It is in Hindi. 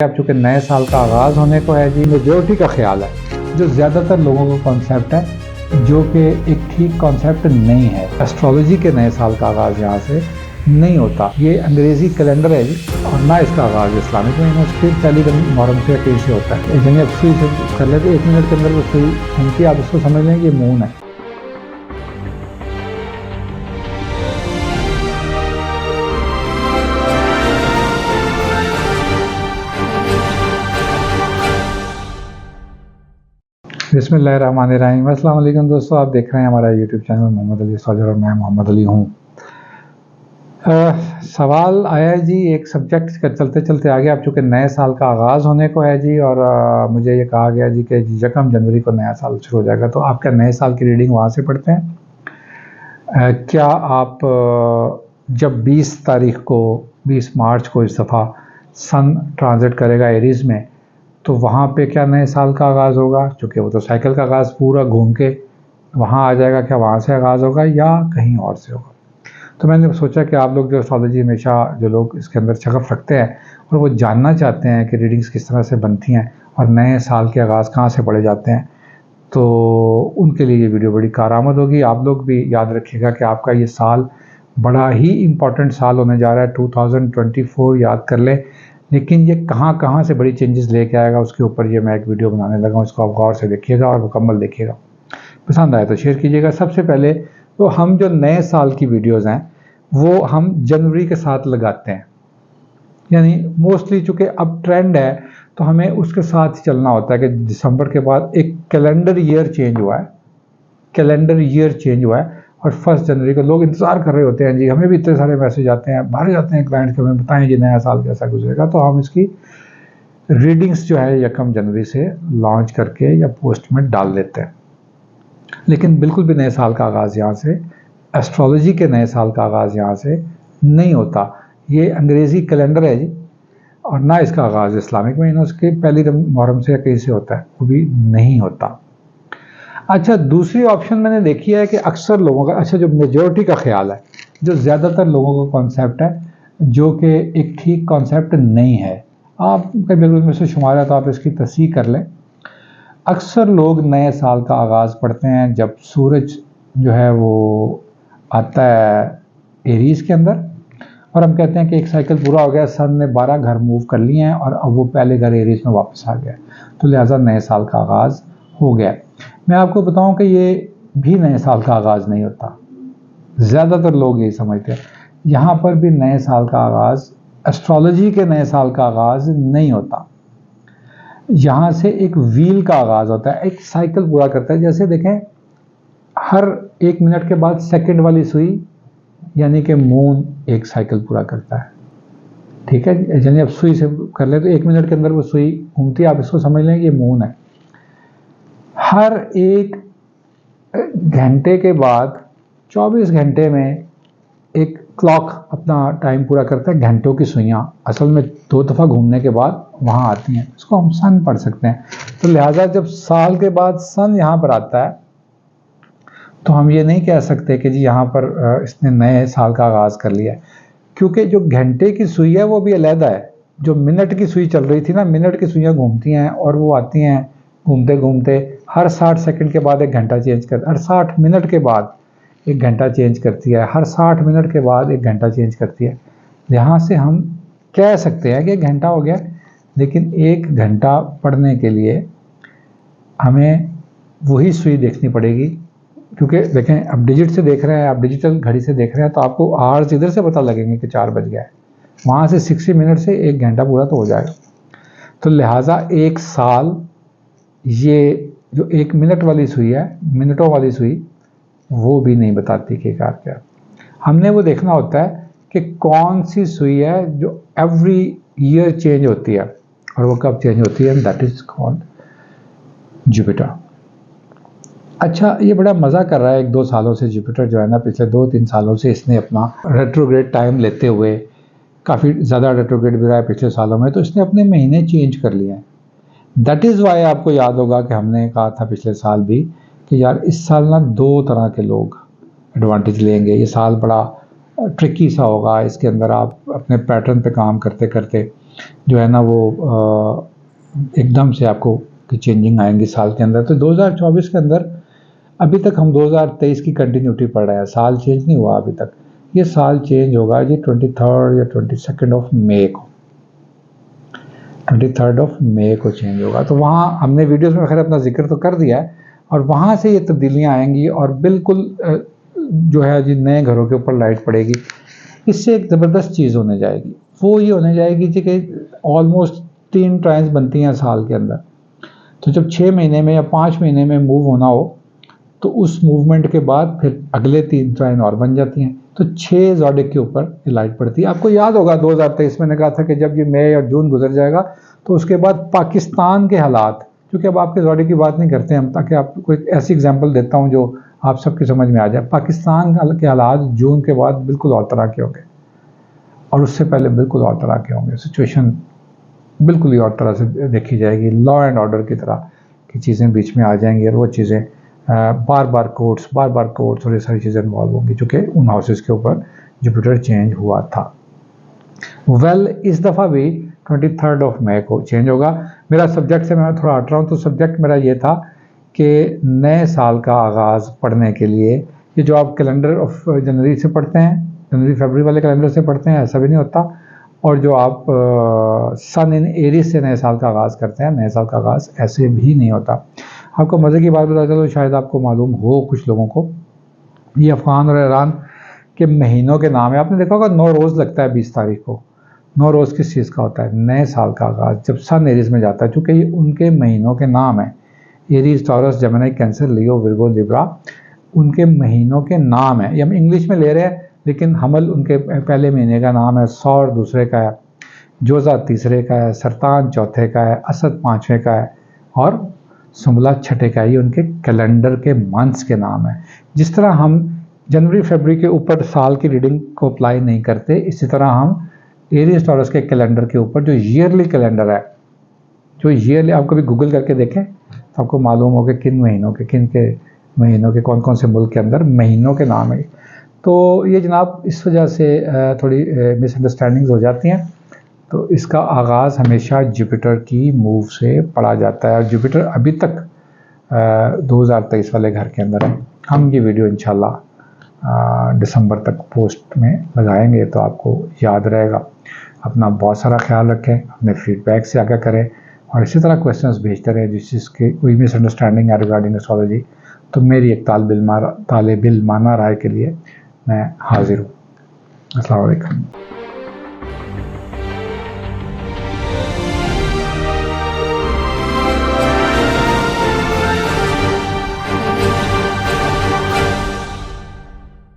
अब चूँकि नए साल का आगाज़ होने को है जी, मेजॉरिटी का ख़्याल है, जो ज़्यादातर लोगों का कॉन्सेप्ट है, जो कि एक ठीक कॉन्सेप्ट नहीं है। एस्ट्रोलॉजी के नए साल का आगाज़ यहाँ से नहीं होता। ये अंग्रेज़ी कैलेंडर है जी, और ना इसका आगाज़ इस्लामिक महीनों से पहली मुहर्रम से कहीं से होता है। यानी अब सुई से कर लेते 1 मिनट के अंदर वो सुई घूमती है, आप उसको समझ लें कि ये मून है। बिस्मिल्लाहिर्रहमानिर्रहीम। अस्सलाम वालेकुम दोस्तों, आप देख रहे हैं हमारा यूट्यूब चैनल मोहम्मद अली सौजर और मैं मोहम्मद अली हूँ। सवाल आया है जी, एक सब्जेक्ट का चलते चलते आ गया। अब चूँकि नए साल का आगाज़ होने को है जी, और मुझे ये कहा गया जी कि 1 जनवरी को नया साल शुरू हो जाएगा, तो आपका नए साल की रीडिंग वहाँ से पढ़ते हैं। क्या आप जब 20 तारीख को 20 मार्च को इस दफ़ा सन ट्रांजिट करेगा एरीज़ में, तो वहाँ पे क्या नए साल का आगाज़ होगा? चूँकि वो तो साइकिल का आगाज़ पूरा घूम के वहाँ आ जाएगा, क्या वहाँ से आगाज़ होगा या कहीं और से होगा? तो मैंने सोचा कि आप लोग जो एस्ट्रोलॉजी हमेशा जो लोग इसके अंदर शगफ रखते हैं और वो जानना चाहते हैं कि रीडिंग्स किस तरह से बनती हैं और नए साल के आगाज़ कहाँ से पढ़े जाते हैं, तो उनके लिए ये वीडियो बड़ी कारआमद होगी। आप लोग भी याद रखिएगा कि आपका ये साल बड़ा ही इम्पॉर्टेंट साल होने जा रहा है। 2024 याद कर लें, लेकिन ये कहाँ कहाँ से बड़ी चेंजेस लेके आएगा उसके ऊपर ये मैं एक वीडियो बनाने लगा हूँ। इसको आप गौर से देखिएगा और मुकम्मल देखिएगा। पसंद आए तो शेयर कीजिएगा। सबसे पहले तो हम जो नए साल की वीडियोस हैं वो हम जनवरी के साथ लगाते हैं, यानी मोस्टली चूँकि अब ट्रेंड है तो हमें उसके साथ ही चलना होता है कि दिसंबर के बाद एक कैलेंडर ईयर चेंज हुआ है, और 1 जनवरी को लोग इंतज़ार कर रहे होते हैं जी। हमें भी इतने सारे मैसेज आते हैं, भर जाते हैं क्लाइंट्स के, हमें बताएं जी नया साल कैसा गुजरेगा। तो हम इसकी रीडिंग्स जो है 1 जनवरी से लॉन्च करके या पोस्ट में डाल देते हैं। लेकिन बिल्कुल भी नए साल का आगाज़ यहाँ से, एस्ट्रोलॉजी के नए साल का आगाज़ यहाँ से नहीं होता। ये अंग्रेज़ी कैलेंडर है जी, और ना इसका आगाज़ इस्लामिक महीनों के पहली मुहर्रम से या कहीं से होता है, वो भी नहीं होता। अच्छा, दूसरी ऑप्शन मैंने देखी है कि अक्सर लोगों का, अच्छा जो मेजॉरिटी का ख्याल है, जो ज़्यादातर लोगों का कॉन्सेप्ट है, जो कि एक ठीक कॉन्सेप्ट नहीं है। आप बिल्कुल में से शुमार है तो आप इसकी तस्दीक कर लें। अक्सर लोग नए साल का आगाज़ पढ़ते हैं जब सूरज जो है वो आता है एरीज़ के अंदर, और हम कहते हैं कि एक साइकिल पूरा हो गया, सन ने 12 घर मूव कर लिए हैं और अब वो पहले घर एरीज़ में वापस आ गया, तो लिहाजा नए साल का आगाज़ हो गया। मैं आपको बताऊं कि ये भी नए साल का आगाज़ नहीं होता। ज़्यादातर लोग यही समझते हैं। यहाँ पर भी नए साल का आगाज़, एस्ट्रोलॉजी के नए साल का आगाज़ नहीं होता। यहाँ से एक व्हील का आगाज़ होता है, एक साइकिल पूरा करता है। जैसे देखें, हर 1 मिनट के बाद सेकंड वाली सुई, यानी कि मून एक साइकिल पूरा करता है। ठीक है, यानी अब सुई से कर ले तो 1 मिनट के अंदर वो सुई घूमती है, आप इसको समझ लें कि ये मून है। हर 1 घंटे के बाद 24 घंटे में एक क्लॉक अपना टाइम पूरा करता है। घंटों की सुइयाँ असल में 2 दफ़ा घूमने के बाद वहाँ आती हैं, इसको हम सन पढ़ सकते हैं। तो लिहाजा जब साल के बाद सन यहाँ पर आता है तो हम ये नहीं कह सकते कि जी यहाँ पर इसने नए साल का आगाज़ कर लिया है, क्योंकि जो घंटे की सुई है वो भी अलहदा है। जो मिनट की सुई चल रही थी ना, मिनट की सुइयाँ घूमती हैं और वो आती हैं घूमते घूमते, हर 60 सेकंड के बाद 1 घंटा चेंज कर, हर 60 मिनट के बाद 1 घंटा चेंज करती है, हर 60 मिनट के बाद 1 घंटा चेंज करती है। यहाँ से हम कह सकते हैं कि 1 घंटा हो गया, लेकिन 1 घंटा पढ़ने के लिए हमें वही सुई देखनी पड़ेगी। क्योंकि देखें, अब डिजिट से देख रहे हैं, आप डिजिटल घड़ी से देख रहे हैं, तो आपको आवर्स इधर से पता लगेंगे कि 4 बज गया है, वहाँ से 60 मिनट से 1 घंटा पूरा तो हो जाएगा। तो लिहाजा 1 साल, ये जो 1 मिनट वाली सुई है, मिनटों वाली सुई, वो भी नहीं बताती कि क्या। हमने वो देखना होता है कि कौन सी सुई है जो एवरी ईयर चेंज होती है, और वो कब चेंज होती है, दैट इज कॉल्ड जुपिटर। अच्छा, ये बड़ा मज़ा कर रहा है 1-2 सालों से जुपिटर जो है ना, पिछले 2-3 सालों से इसने अपना रेट्रोग्रेड टाइम लेते हुए, काफ़ी ज़्यादा रेट्रोग्रेड भी रहा है पिछले सालों में, तो इसने अपने महीने चेंज कर लिए हैं। दैट इज़ वाई आपको याद होगा कि हमने कहा था पिछले साल भी कि यार इस साल ना 2 तरह के लोग एडवांटेज लेंगे। ये साल बड़ा ट्रिकी सा होगा, इसके अंदर आप अपने पैटर्न पे काम करते करते जो है ना वो एकदम से आपको चेंजिंग आएंगी साल के अंदर। तो 2024 के अंदर अभी तक हम 2023 की कंटिन्यूटी पढ़ रहे हैं, साल चेंज नहीं हुआ अभी तक। ये साल चेंज होगा जी 23 या 22 ऑफ मई को, 23 ऑफ मई को चेंज होगा। तो वहाँ हमने वीडियोस में खैर अपना जिक्र तो कर दिया है, और वहाँ से ये तब्दीलियाँ आएंगी और बिल्कुल जो है जी नए घरों के ऊपर लाइट पड़ेगी। इससे एक ज़बरदस्त चीज़ होने जाएगी, वो ये होने जाएगी जी कि ऑलमोस्ट 3 ट्राइन्स बनती हैं साल के अंदर। तो जब 6 महीने में या 5 महीने में मूव होना हो तो उस मूवमेंट के बाद फिर अगले 3 ट्राइन और बन जाती हैं। तो 6 ज़ोडिक के ऊपर ये लाइट पड़ती है। आपको याद होगा 2023 में कहा था कि जब ये मई और जून गुजर जाएगा तो उसके बाद पाकिस्तान के हालात, क्योंकि अब आपके ज़ोडिक की बात नहीं करते हम, ताकि आपको एक ऐसी एग्जाम्पल देता हूँ जो आप सबकी समझ में आ जाए। पाकिस्तान के हालात जून के बाद बिल्कुल और तरह के होंगे, और उससे पहले बिल्कुल और तरह के होंगे। सिचुएशन बिल्कुल ही और तरह से देखी जाएगी, लॉ एंड ऑर्डर की तरह की चीज़ें बीच में आ जाएंगी, और वो चीज़ें बार बार कोर्ट्स और ये सारी चीज़ें इन्वॉल्व होंगी, चूँकि उन हाउसेस के ऊपर जुपिटर चेंज हुआ था। वेल इस दफ़ा भी 23 ऑफ मई को चेंज होगा। मेरा सब्जेक्ट से मैं थोड़ा हट रहा हूँ, तो सब्जेक्ट मेरा ये था कि नए साल का आगाज़ पढ़ने के लिए, ये जो आप कैलेंडर ऑफ जनवरी से पढ़ते हैं, जनवरी फरवरी वाले कैलेंडर से पढ़ते हैं, ऐसा भी नहीं होता। और जो आप सन इन एरीज से नए साल का आगाज़ करते हैं, नए साल का आगाज़ ऐसे भी नहीं होता। आपको मज़े की बात बता चलो, शायद आपको मालूम हो कुछ लोगों को, ये अफ़गान और ईरान के महीनों के नाम है। आपने देखा होगा 9 रोज़ लगता है 20 तारीख को। 9 रोज़ किस चीज़ का होता है? नए साल का आगाज़, जब सन एरीज में जाता है, चूँकि ये उनके महीनों के नाम हैं। एरीज, टॉरस, जेमिनी, कैंसर, लियो, विर्गो, लिब्रा, उनके महीनों के नाम हैं। ये हम इंग्लिश में ले रहे हैं, लेकिन हमल उनके पहले महीने का नाम है, सौर दूसरे का है, जोज़ा तीसरे का है, सरतान चौथे का है, असद 5वें का है, और सुमला छठे का है। ये उनके कैलेंडर के मंथ्स के नाम है। जिस तरह हम जनवरी फरवरी के ऊपर साल की रीडिंग को अप्लाई नहीं करते, इसी तरह हम एरीज टॉरस के कैलेंडर के ऊपर जो ईयरली कैलेंडर है, जो ईयरली, आप कभी गूगल करके देखें तो आपको मालूम होगा किन महीनों के कौन कौन से मुल्क के अंदर महीनों के नाम है। तो ये जनाब इस वजह से थोड़ी मिसअंडरस्टैंडिंग्स हो जाती हैं। तो इसका आगाज़ हमेशा जुपिटर की मूव से पढ़ा जाता है, और जुपिटर अभी तक 2023 वाले घर के अंदर है। हम ये वीडियो इंशाल्लाह दिसंबर तक पोस्ट में लगाएंगे, तो आपको याद रहेगा। अपना बहुत सारा ख्याल रखें, अपने फीडबैक से आगाह करें, और इसी तरह क्वेश्चंस भेजते रहें जिस चीज़ की कोई मिसअंडरस्टैंडिंग है रिगार्डिंग एस्ट्रोलॉजी। तो मेरी एक तालिब इल्माना राय के लिए मैं हाजिर हूँ। अस्सलाम वालेकुम।